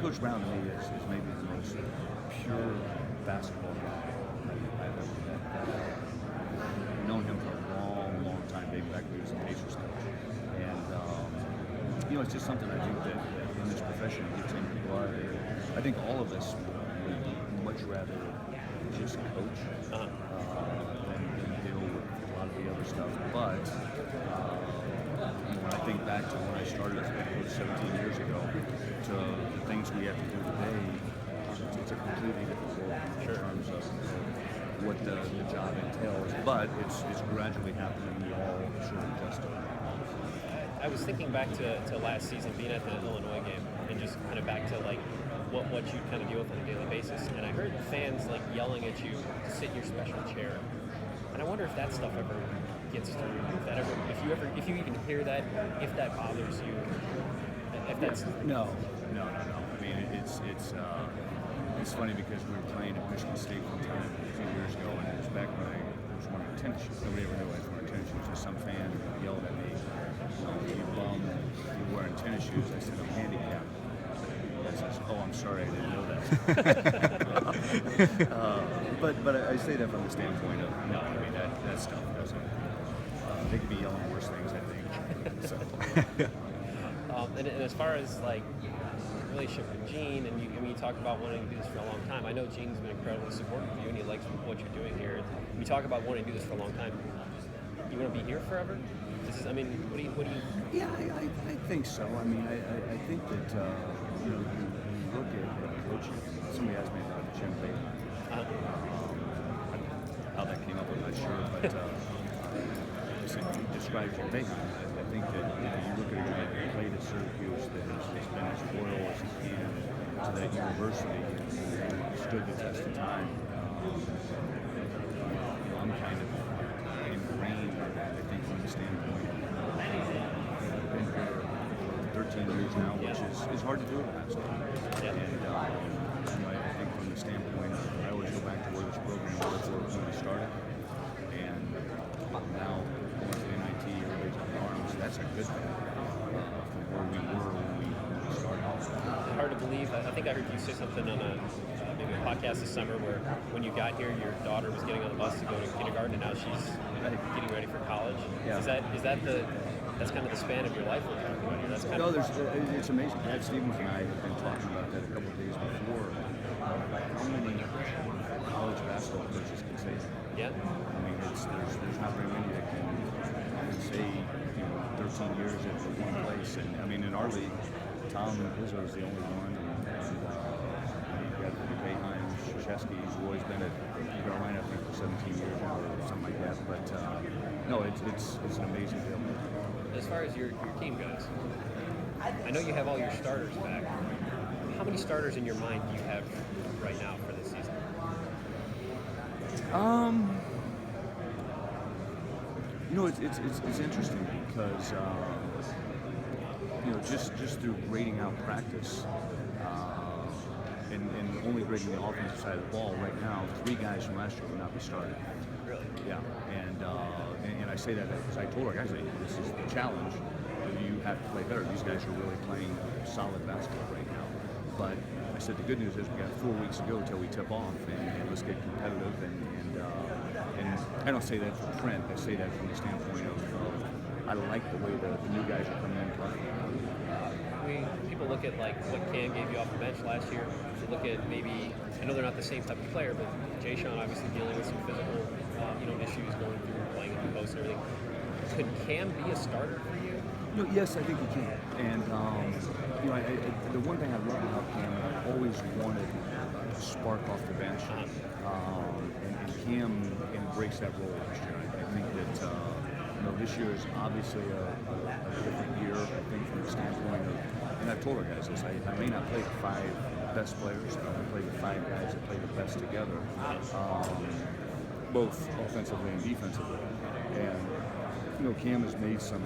Coach Brown to me is maybe the most pure basketball guy I've ever met. I've known him for a long time, dating back when he was a Pacers coach. And, it's just something I think that in this profession gets in your blood. I think all of us would much rather just coach than deal with a lot of the other stuff. But when I think back to when I started as a coach 17 years ago to the things we have to do today, it's a completely different world in terms of what the job entails. But it's gradually happening. We all sort of adjust to it. I was thinking back to last season, being at the Illinois game, and just kind of back to like what you kind of deal with on a daily basis. And I heard fans like yelling at you to sit in your special chair. And I wonder if that stuff ever gets through. If you even hear that, if that bothers you, if that's no. I mean, it's funny because we were playing at Michigan State one time a few years ago, and it was back when I was wearing tennis shoes. Nobody ever knew I was wearing tennis shoes. Just some fan yelled at me, "You bum, you're wearing tennis shoes." I said, "I'm handicapped." I says, "Oh, I'm sorry, I didn't know that." But I say that from the standpoint of no, I mean that stuff doesn't. They could be yelling worse things, I think. So. And as far as like relationship with Gene, and you talk about wanting to do this for a long time. I know Gene's been incredibly supportive of you, and he likes what you're doing here. You talk about wanting to do this for a long time. You want to be here forever? What do you? Yeah, I think so. I mean, I think that you look at coaching. Somebody asked me about Jim Boeheim. How that came up, I'm not sure, but describe Jim Boeheim. I think that you look at a guy that played at Syracuse that has been as loyal as he can to that university and stood the test of time. I'm kind of ingrained in that, I think, from the standpoint of I've been here 13 years now, which is hard to do in basketball. And I think from the standpoint of, I always go back to where this program was when we started, and now going to the NIT, everybody's up in arms. That's a good thing from where we were when we started. Hard to believe. I think I heard you say something on maybe a podcast this summer where when you got here, your daughter was getting on the bus to go to kindergarten, and now she's getting ready for college. Yeah. That's kind of the span of your life we're talking about here. That's kind it's amazing. Brad Stevens and I have been talking about that a couple of days before. How many college basketball coaches can say that? Yeah. I mean, there's not very many that can say 13 years at one place. And I mean, in our league, Tom Izzo is the only one. And you've got Boeheim, Krzyzewski, who's always been at Carolina, I think, for 17 years now or something like that. But no, it's an amazing deal. As far as your team goes, I know you have all your starters back. How many starters in your mind do you have right now for this season? It's interesting because just through grading out practice and only grading the offensive side of the ball right now, 3 guys from last year will not be started. Really? Yeah, and I say that because I told our guys, this is the challenge. You have to play better. These guys are really playing solid basketball right now. But I said the good news is we got 4 weeks to go until we tip off, and let's get competitive. And I don't say that for Trent. I say that from the standpoint of I like the way the new guys are coming in playing. People look at like what Cam gave you off the bench last year. They look at maybe, I know they're not the same type of player, but Jay Sean obviously dealing with some physical issues going through playing in the post and everything. Could Cam be a starter for you? Yes, I think he can. And the one thing I love about Cam, I've always wanted a spark off the bench, and Cam embraced that role last year. I think that this year is obviously a different year. I think from the standpoint of, and I've told our guys this, I may not play the 5 best players, but I play the 5 guys that play the best together, both offensively and defensively. And Cam has made some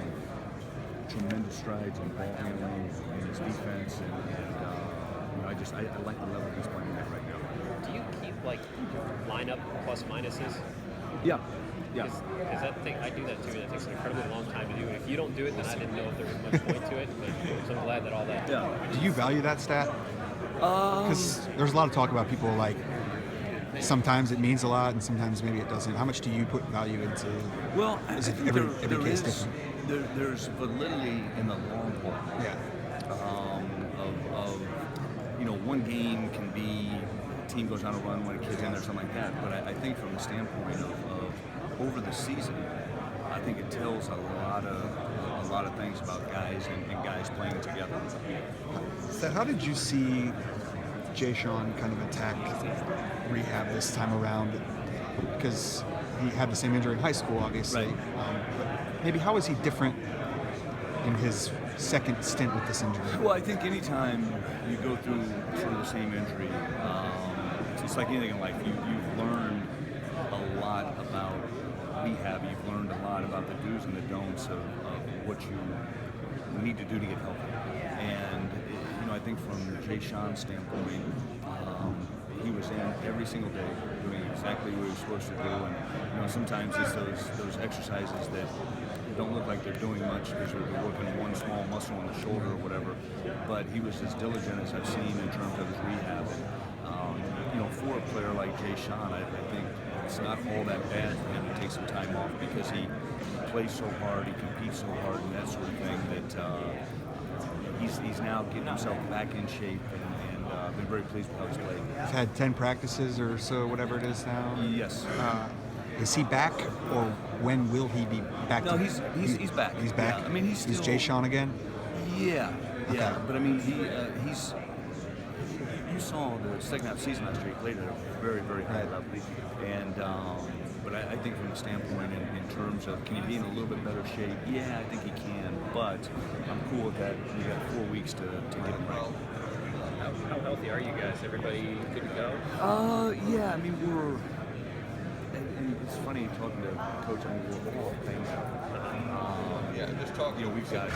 tremendous strides in ball handling and his defense, and I like the level he's playing at right now. Do you keep like lineup plus minuses? Yeah. Because that thing, I do that too, and it takes an incredibly long time to do. And if you don't do it, then I didn't know if there was much point to it. But so I'm glad that all that. Yeah. Do you value that stat? Because there's a lot of talk about people like sometimes it means a lot and sometimes maybe it doesn't. How much do you put value into? Well, I Is it think every there case is different? there's validity in the long haul. Yeah. Of one game can be team goes on a run when a kid's in there, something like that. But I think from the standpoint of over the season, I think it tells a lot of things about guys and guys playing together. So how did you see Jay Sean kind of attack rehab this time around? Because he had the same injury in high school, obviously. Right. But maybe how is he different in his second stint with this injury? Well, I think anytime you go through sort of the same injury, it's like anything in life. You've learned a lot about rehab. You've learned a lot about the do's and the don'ts of what you need to do to get healthy. And I think from Jay Sean's standpoint, he was in every single day doing exactly what he was supposed to do. And sometimes it's those exercises that don't look like they're doing much because they're working one small muscle on the shoulder or whatever. But he was as diligent as I've seen in terms of his rehab. For a player like Jay Sean, I think it's not all that bad for him to take some time off because he plays so hard, he competes so hard, and that sort of thing that he's now getting himself back in shape and been very pleased with how he's played. He's had 10 practices or so, whatever it is now. Yes. Is he back, or when will he be back? No, he's back. He's back. Yeah. I mean, he's Jay Sean again. Yeah. Okay. But I mean, he's. You saw the second half season last year. He played at a very, very high level, and but I think from the standpoint in terms of can he be in a little bit better shape? Yeah, I think he can. But I'm cool with that. We got 4 weeks to get him right. How healthy are you guys? Everybody good to go? Yeah. I mean, we're. And it's funny talking to Coach. I mean, we're all things. Just talking. We've got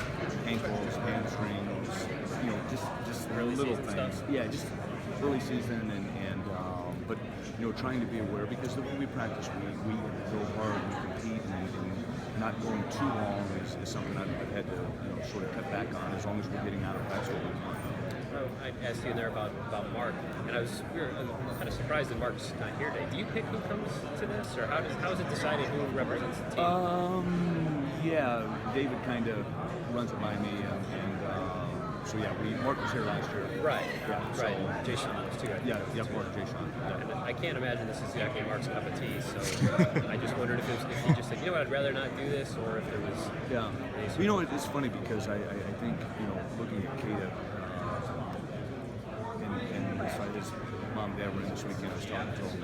ankles, hamstrings. Just little things. Yeah, just early season and but trying to be aware because when we practice, we go hard, we compete, and not going too long is something I've had to sort of cut back on as long as we're getting out of practice what we want. I asked you there about Mark, and I'm kind of surprised that Mark's not here today. Do you pick who comes to this, or how is it decided who represents the team? Yeah, David kind of runs it by me, and so yeah, Mark was here last year. Right. Yeah. Right. So, Jay Sean was too. Yeah. Mark, Jay Sean. Yeah. And I can't imagine this is exactly Mark's cup of tea. So I just wondered if he just said, I'd rather not do this, or if there was. Yeah. It's funny because I think looking at Kata. And his mom and dad were in this weekend. I was talking to him.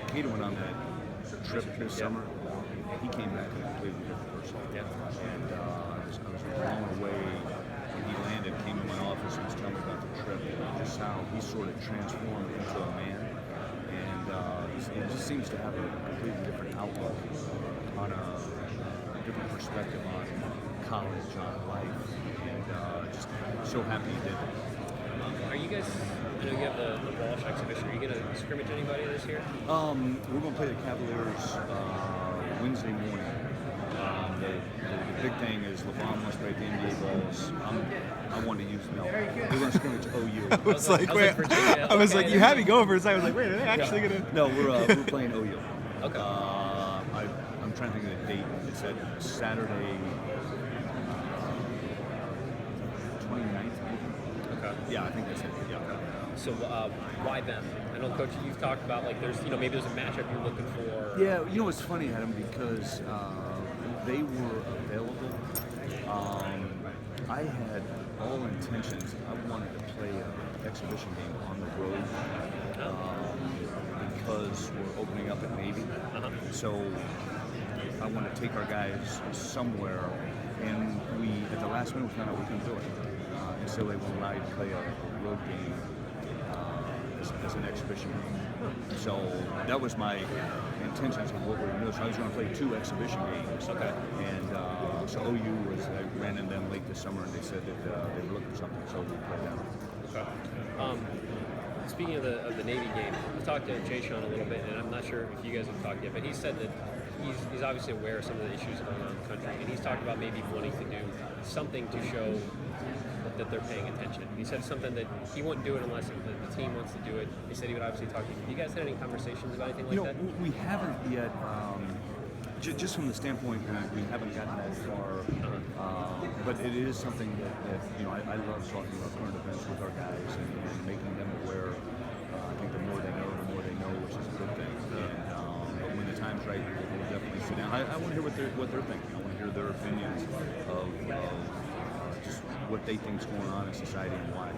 Kata went on that trip this summer. He came back a completely different person. Yeah. And I was blown away when he landed, came in my office and was telling me about the trip, just how he sort of transformed into a man. And he just seems to have a completely different outlook on a different perspective on college, on life. And just so happy he did it. Are you guys? I know you have the Walsh exhibition. Are you going to scrimmage anybody this year? We're going to play the Cavaliers Wednesday morning. The big thing is LeBron wants to play the NBA balls. I want to use them. No, we're going to scrimmage OU. I was like, wait. I was like, you had me go over. So I was like, wait, are they actually going to? No, we're playing OU. Okay. I'm trying to think of the date. It's at Saturday, 29th. Okay. Yeah, I think that's it. Yeah. So why them? I know, Coach, you've talked about there's maybe there's a matchup you're looking for. Yeah, it's funny, Adam, because they were available. I had all intentions. I wanted to play an exhibition game on the road because we're opening up at Navy. So I want to take our guys somewhere, and we at the last minute we found out we couldn't do it. And so they would allow you to play a road game as an exhibition game. So that was my intentions of what we were going to do. So I was going to play 2 exhibition games. Okay. And so OU I ran into them late this summer, and they said that they were looking for something, so we played that. Okay. Speaking of the Navy game, we talked to Jay Sean a little bit, and I'm not sure if you guys have talked yet, but he said that he's obviously aware of some of the issues going on in the country, and he's talked about maybe wanting to do something to show that they're paying attention. He said something that he wouldn't do it unless the team wants to do it. He said he would obviously talk to you. You guys had any conversations about anything like that? We haven't yet. Just from the standpoint that we haven't gotten that far, but it is something that I love talking about current events with our guys and making them aware. I think the more they know, which is a good thing. But when the time's right, we'll definitely sit down. I want to hear what they're thinking. I want to hear their opinions of just what they think is going on in society and why.